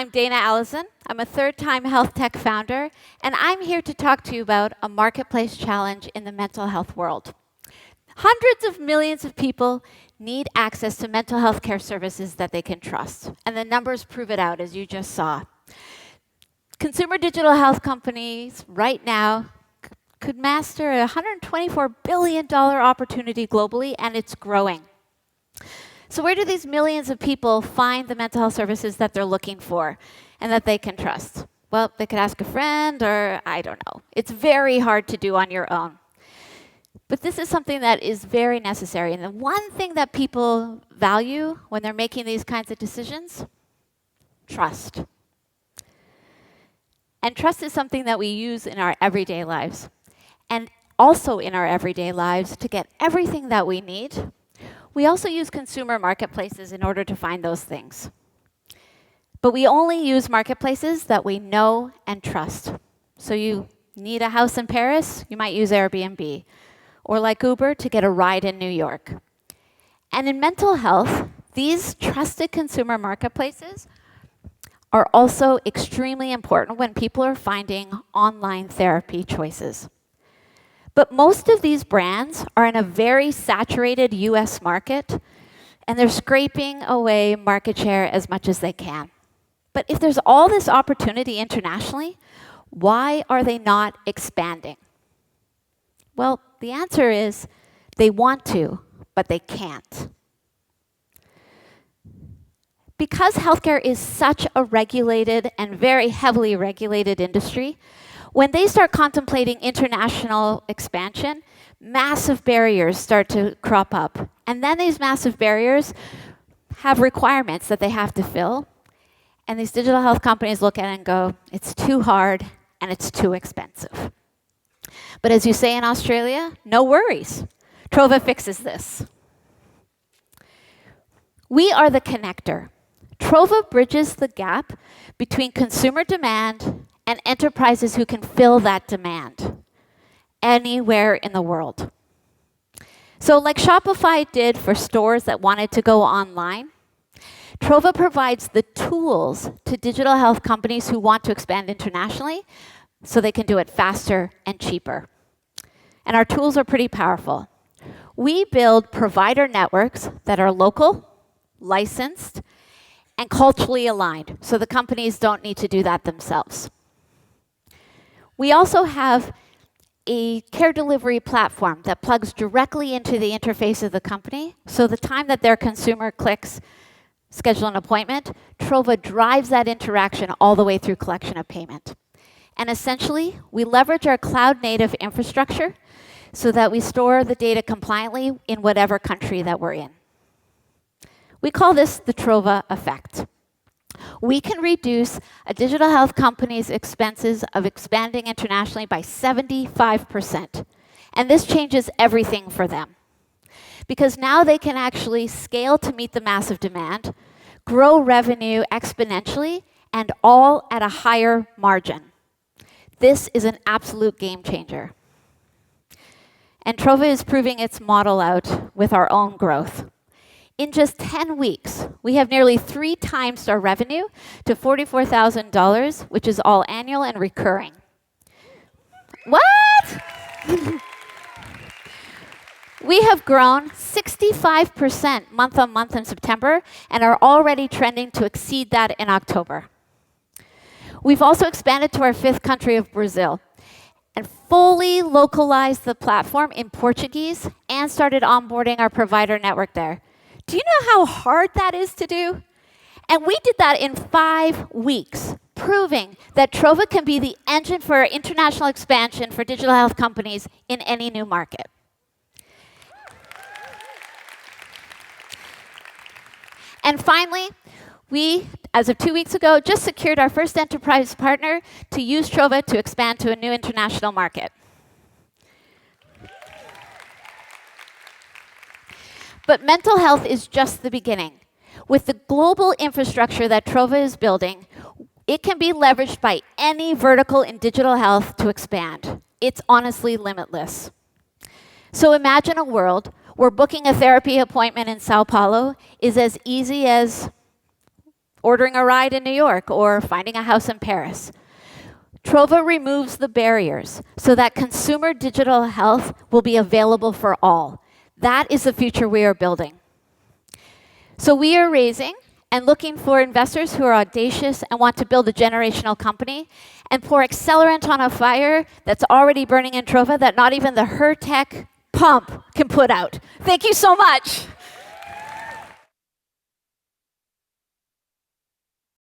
I'm Dana Allison. I'm a third-time health tech founder, and I'm here to talk to you about a marketplace challenge in the mental health world. Hundreds of millions of people need access to mental health care services that they can trust, and the numbers prove it out, as you just saw. Consumer digital health companies right now could master a $124 billion opportunity globally, and it's growing. So where do these millions of people find the mental health services that they're looking for and that they can trust? Well, they could ask a friend, or I don't know. It's very hard to do on your own. But this is something that is very necessary. And the one thing that people value when they're making these kinds of decisions, trust. And trust is something that we use in our everyday lives. And also in our everyday lives, to get everything that we need, we also use consumer marketplaces in order to find those things. But we only use marketplaces that we know and trust. So you need a house in Paris, you might use Airbnb. Or like Uber, to get a ride in New York. And in mental health, these trusted consumer marketplaces are also extremely important when people are finding online therapy choices. But most of these brands are in a very saturated US market, and they're scraping away market share as much as they can. But if there's all this opportunity internationally, why are they not expanding? Well, the answer is they want to, but they can't. Because healthcare is such a regulated and very heavily regulated industry, when they start contemplating international expansion, massive barriers start to crop up. And then these massive barriers have requirements that they have to fill. And these digital health companies look at it and go, it's too hard and it's too expensive. But as you say in Australia, no worries. Trova fixes this. We are the connector. Trova bridges the gap between consumer demand and enterprises who can fill that demand anywhere in the world. So like Shopify did for stores that wanted to go online, Trova provides the tools to digital health companies who want to expand internationally so they can do it faster and cheaper. And our tools are pretty powerful. We build provider networks that are local, licensed, and culturally aligned, so the companies don't need to do that themselves. We also have a care delivery platform that plugs directly into the interface of the company, so the time that their consumer clicks schedule an appointment, Trova drives that interaction all the way through collection of payment. And essentially, we leverage our cloud-native infrastructure so that we store the data compliantly in whatever country that we're in. We call this the Trova effect. We can reduce a digital health company's expenses of expanding internationally by 75%. And this changes everything for them. Because now they can actually scale to meet the massive demand, grow revenue exponentially, and all at a higher margin. This is an absolute game changer. And Trova is proving its model out with our own growth. In just 10 weeks, we have nearly 3 times our revenue to $44,000, which is all annual and recurring. What? We have grown 65% month on month in September and are already trending to exceed that in October. We've also expanded to our 5th country of Brazil and fully localized the platform in Portuguese and started onboarding our provider network there. Do you know how hard that is to do? And we did that in 5 weeks, proving that Trova can be the engine for international expansion for digital health companies in any new market. And finally, we, as of 2 weeks ago, just secured our first enterprise partner to use Trova to expand to a new international market. But mental health is just the beginning. With the global infrastructure that Trova is building, it can be leveraged by any vertical in digital health to expand. It's honestly limitless. So imagine a world where booking a therapy appointment in Sao Paulo is as easy as ordering a ride in New York, or finding a house in Paris. Trova removes the barriers so that consumer digital health will be available for all. That is the future we are building. So we are raising and looking for investors who are audacious and want to build a generational company and pour accelerant on a fire that's already burning in Trova that not even the HerTech pump can put out. Thank you so much.